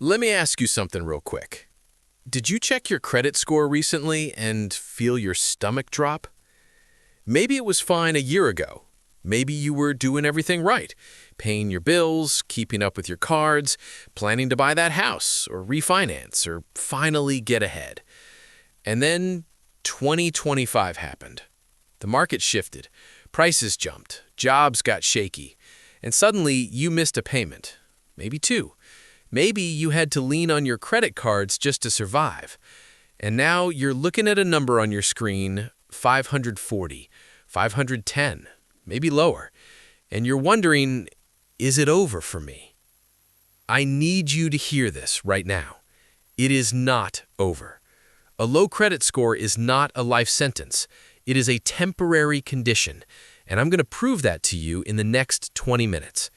Let me ask you something real quick. Did you check your credit score recently and feel your stomach drop? Maybe it was fine a year ago. Maybe you were doing everything right, paying your bills, keeping up with your cards, planning to buy that house or refinance or finally get ahead. And then 2025 happened. The market shifted, prices jumped, jobs got shaky, and suddenly you missed a payment, maybe two. Maybe you had to lean on your credit cards just to survive. And now you're looking at a number on your screen, 540, 510, maybe lower. And you're wondering, is it over for me? I need you to hear this right now. It is not over. A low credit score is not a life sentence. It is a temporary condition. And I'm going to prove that to you in the next 20 minutes.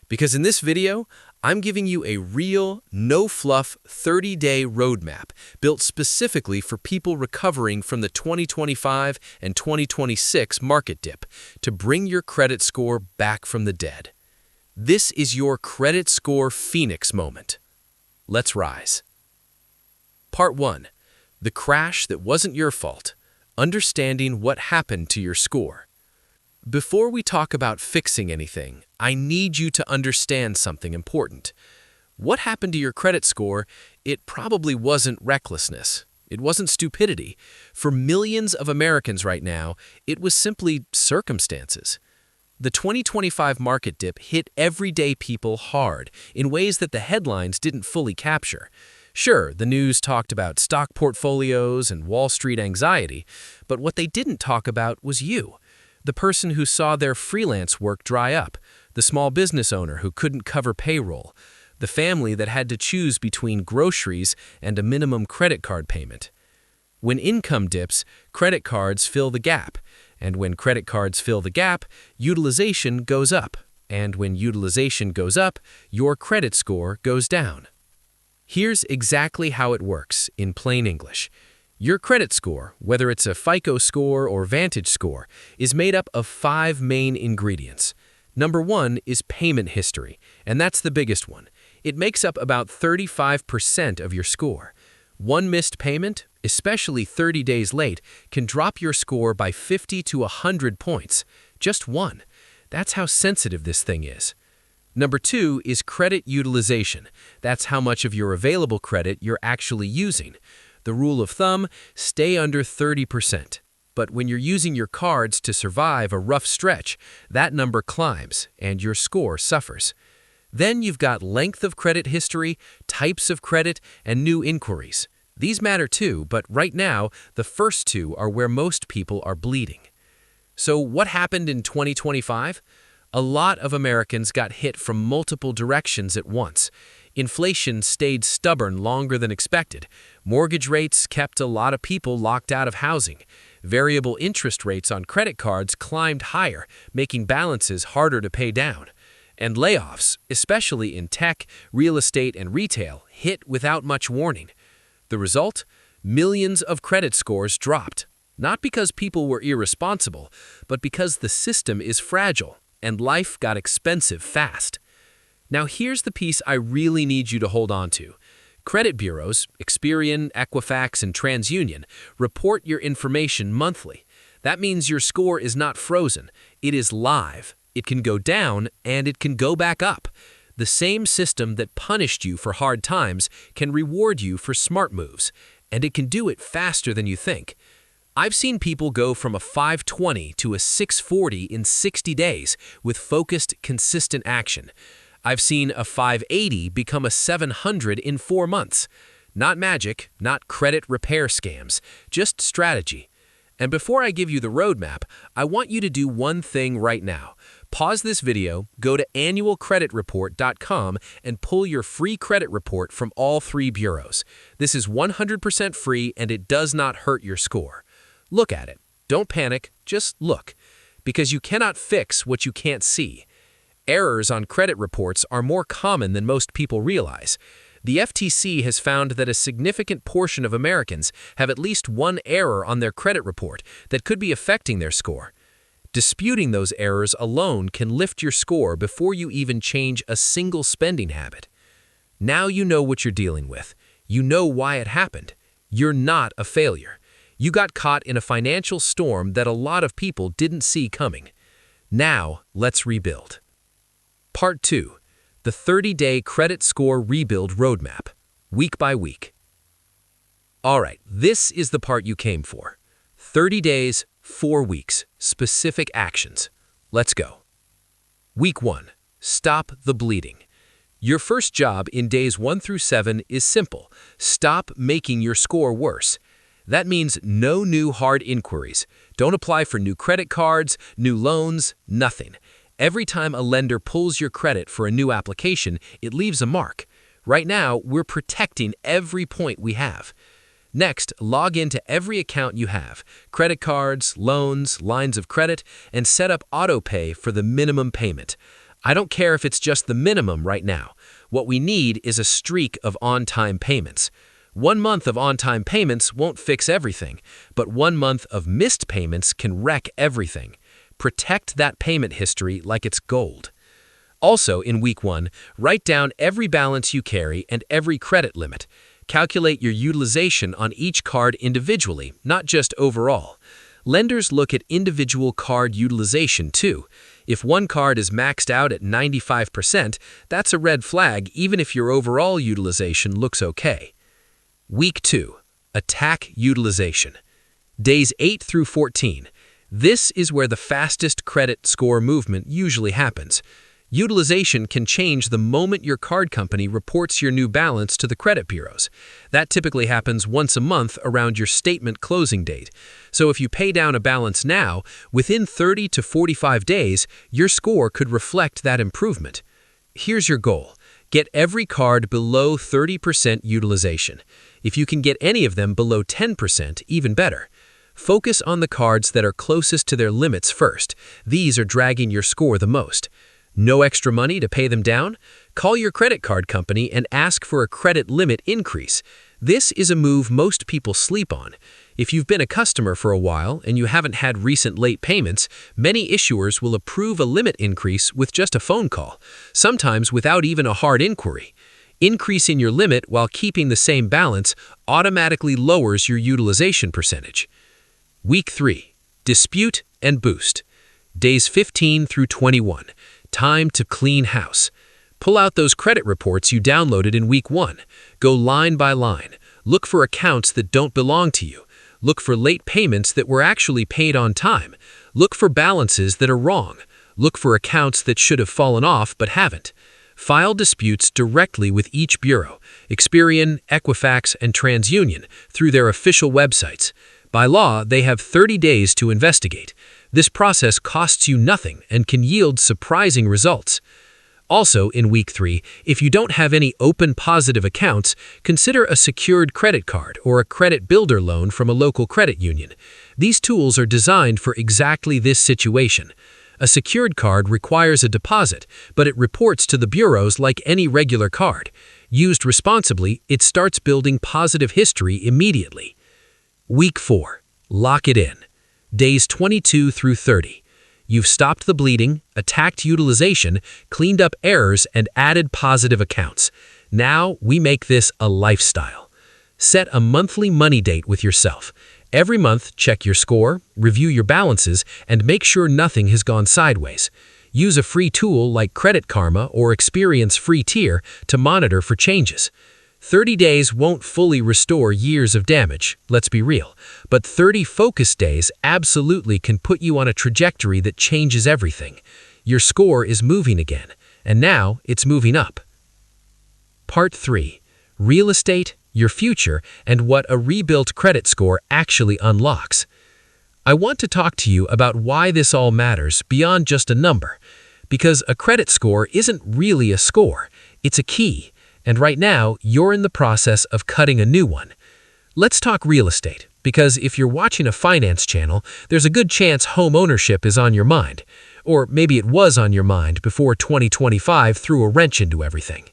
Because in this video, I'm giving you a real, no-fluff 30-day roadmap built specifically for people recovering from the 2025 and 2026 market dip to bring your credit score back from the dead. This is your credit score phoenix moment. Let's rise. Part 1. The crash that wasn't your fault. Understanding what happened to your score. Before we talk about fixing anything, I need you to understand something important. What happened to your credit score? It probably wasn't recklessness. It wasn't stupidity. For millions of Americans right now, it was simply circumstances. The 2025 market dip hit everyday people hard in ways that the headlines didn't fully capture. Sure, the news talked about stock portfolios and Wall Street anxiety, but what they didn't talk about was you. The person who saw their freelance work dry up, the small business owner who couldn't cover payroll, the family that had to choose between groceries and a minimum credit card payment. When income dips, credit cards fill the gap, and when credit cards fill the gap, utilization goes up, and when utilization goes up, your credit score goes down. Here's exactly how it works in plain English. Your credit score, whether it's a FICO score or Vantage score, is made up of 5 main ingredients. Number 1 is payment history, and that's the biggest one. It makes up about 35% of your score. One missed payment, especially 30 days late, can drop your score by 50 to 100 points. Just one. That's how sensitive this thing is. Number 2 is credit utilization. That's how much of your available credit you're actually using. The rule of thumb, stay under 30%. But when you're using your cards to survive a rough stretch, that number climbs and your score suffers. Then you've got length of credit history, types of credit, and new inquiries. These matter too, but right now, the first two are where most people are bleeding. So what happened in 2025? A lot of Americans got hit from multiple directions at once. Inflation stayed stubborn longer than expected. Mortgage rates kept a lot of people locked out of housing. Variable interest rates on credit cards climbed higher, making balances harder to pay down. And layoffs, especially in tech, real estate, and retail, hit without much warning. The result? Millions of credit scores dropped. Not because people were irresponsible, but because the system is fragile and life got expensive fast. Now here's the piece I really need you to hold on to. Credit bureaus, Experian, Equifax, and TransUnion, report your information monthly. That means your score is not frozen. It is live. It can go down, and it can go back up. The same system that punished you for hard times can reward you for smart moves, and it can do it faster than you think. I've seen people go from a 520 to a 640 in 60 days with focused, consistent action. I've seen a 580 become a 700 in 4 months. Not magic, not credit repair scams, just strategy. And before I give you the roadmap, I want you to do one thing right now. Pause this video, go to annualcreditreport.com and pull your free credit report from all 3 bureaus. This is 100% free and it does not hurt your score. Look at it. Don't panic, just look. Because you cannot fix what you can't see. Errors on credit reports are more common than most people realize. The FTC has found that a significant portion of Americans have at least one error on their credit report that could be affecting their score. Disputing those errors alone can lift your score before you even change a single spending habit. Now you know what you're dealing with. You know why it happened. You're not a failure. You got caught in a financial storm that a lot of people didn't see coming. Now, let's rebuild. Part 2. The 30-Day Credit Score Rebuild Roadmap, week by week. All right, this is the part you came for. 30 days, 4 weeks, specific actions. Let's go. Week 1. Stop the bleeding. Your first job in days 1 through 7 is simple. Stop making your score worse. That means no new hard inquiries. Don't apply for new credit cards, new loans, nothing. Every time a lender pulls your credit for a new application, it leaves a mark. Right now, we're protecting every point we have. Next, log into every account you have, credit cards, loans, lines of credit, and set up autopay for the minimum payment. I don't care if it's just the minimum right now. What we need is a streak of on-time payments. 1 month of on-time payments won't fix everything, but 1 month of missed payments can wreck everything. Protect that payment history like it's gold. Also, in week 1, write down every balance you carry and every credit limit. Calculate your utilization on each card individually, not just overall. Lenders look at individual card utilization too. If one card is maxed out at 95%, that's a red flag even if your overall utilization looks okay. Week 2. Attack utilization. Days 8 through 14. This is where the fastest credit score movement usually happens. Utilization can change the moment your card company reports your new balance to the credit bureaus. That typically happens once a month around your statement closing date. So if you pay down a balance now, within 30 to 45 days, your score could reflect that improvement. Here's your goal. Get every card below 30% utilization. If you can get any of them below 10%, even better. Focus on the cards that are closest to their limits first. These are dragging your score the most. No extra money to pay them down? Call your credit card company and ask for a credit limit increase. This is a move most people sleep on. If you've been a customer for a while and you haven't had recent late payments, many issuers will approve a limit increase with just a phone call, sometimes without even a hard inquiry. Increasing your limit while keeping the same balance automatically lowers your utilization percentage. Week 3. Dispute and boost. Days 15 through 21. Time to clean house. Pull out those credit reports you downloaded in week 1. Go line by line. Look for accounts that don't belong to you. Look for late payments that were actually paid on time. Look for balances that are wrong. Look for accounts that should have fallen off but haven't. File disputes directly with each bureau, Experian, Equifax, and TransUnion, through their official websites. By law, they have 30 days to investigate. This process costs you nothing and can yield surprising results. Also, in week 3, if you don't have any open positive accounts, consider a secured credit card or a credit builder loan from a local credit union. These tools are designed for exactly this situation. A secured card requires a deposit, but it reports to the bureaus like any regular card. Used responsibly, it starts building positive history immediately. Week 4. Lock it in. Days 22 through 30. You've stopped the bleeding, attacked utilization, cleaned up errors, and added positive accounts. Now we make this a lifestyle. Set a monthly money date with yourself. Every month, check your score, review your balances, and make sure nothing has gone sideways. Use a free tool like Credit Karma or Experian's free tier to monitor for changes. 30 days won't fully restore years of damage, let's be real, but 30 focus days absolutely can put you on a trajectory that changes everything. Your score is moving again, and now it's moving up. Part 3. Real estate, your future, and what a rebuilt credit score actually unlocks. I want to talk to you about why this all matters beyond just a number, because a credit score isn't really a score, it's a key. And right now, you're in the process of cutting a new one. Let's talk real estate, because if you're watching a finance channel, there's a good chance home ownership is on your mind. Or maybe it was on your mind before 2025 threw a wrench into everything.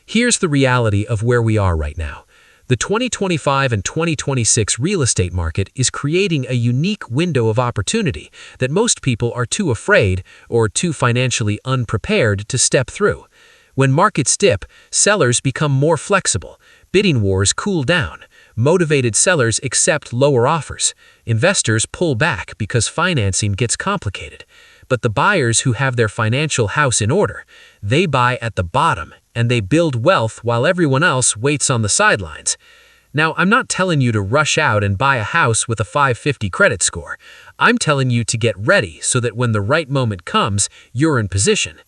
Here's the reality of where we are right now. The 2025 and 2026 real estate market is creating a unique window of opportunity that most people are too afraid or too financially unprepared to step through. When markets dip, sellers become more flexible. Bidding wars cool down. Motivated sellers accept lower offers. Investors pull back because financing gets complicated. But the buyers who have their financial house in order, they buy at the bottom and they build wealth while everyone else waits on the sidelines. Now, I'm not telling you to rush out and buy a house with a 550 credit score. I'm telling you to get ready so that when the right moment comes, you're in position.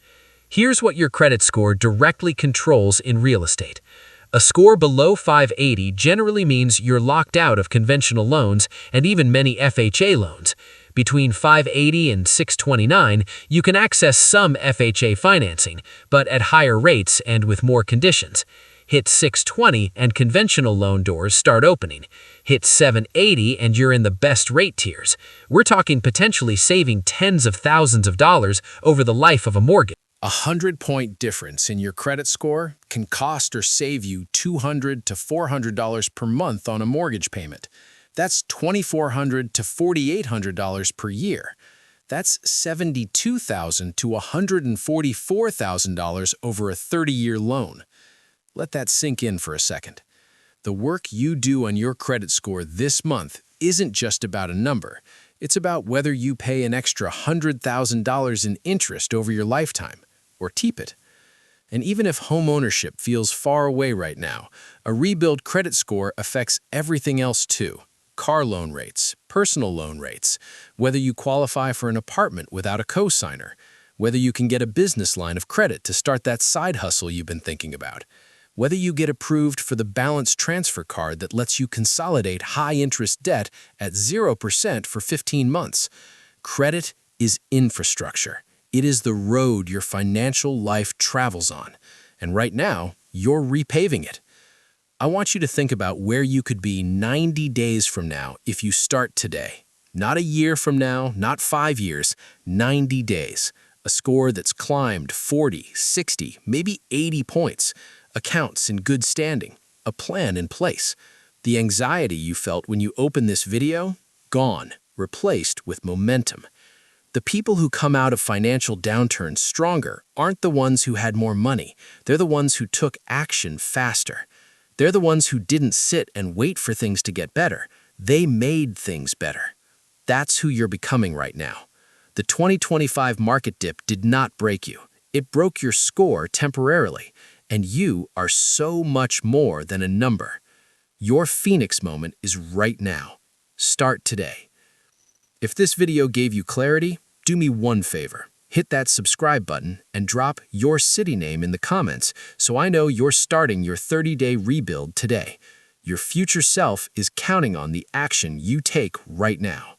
Here's what your credit score directly controls in real estate. A score below 580 generally means you're locked out of conventional loans and even many FHA loans. Between 580 and 629, you can access some FHA financing, but at higher rates and with more conditions. Hit 620 and conventional loan doors start opening. Hit 780 and you're in the best rate tiers. We're talking potentially saving tens of thousands of dollars over the life of a mortgage. A 100-point difference in your credit score can cost or save you $200 to $400 per month on a mortgage payment. That's $2,400 to $4,800 per year. That's $72,000 to $144,000 over a 30-year loan. Let that sink in for a second. The work you do on your credit score this month isn't just about a number. It's about whether you pay an extra $100,000 in interest over your lifetime, or keep it. And even if home ownership feels far away right now, a rebuild credit score affects everything else too. Car loan rates, personal loan rates, whether you qualify for an apartment without a co-signer, whether you can get a business line of credit to start that side hustle you've been thinking about, whether you get approved for the balance transfer card that lets you consolidate high-interest debt at 0% for 15 months. Credit is infrastructure. It is the road your financial life travels on. And right now, you're repaving it. I want you to think about where you could be 90 days from now if you start today. Not a year from now, not 5 years, 90 days. A score that's climbed 40, 60, maybe 80 points. Accounts in good standing. A plan in place. The anxiety you felt when you opened this video? Gone. Replaced with momentum. The people who come out of financial downturns stronger aren't the ones who had more money. They're the ones who took action faster. They're the ones who didn't sit and wait for things to get better. They made things better. That's who you're becoming right now. The 2025 market dip did not break you. It broke your score temporarily. And you are so much more than a number. Your Phoenix moment is right now. Start today. If this video gave you clarity, do me one favor. Hit that subscribe button and drop your city name in the comments so I know you're starting your 30-day rebuild today. Your future self is counting on the action you take right now.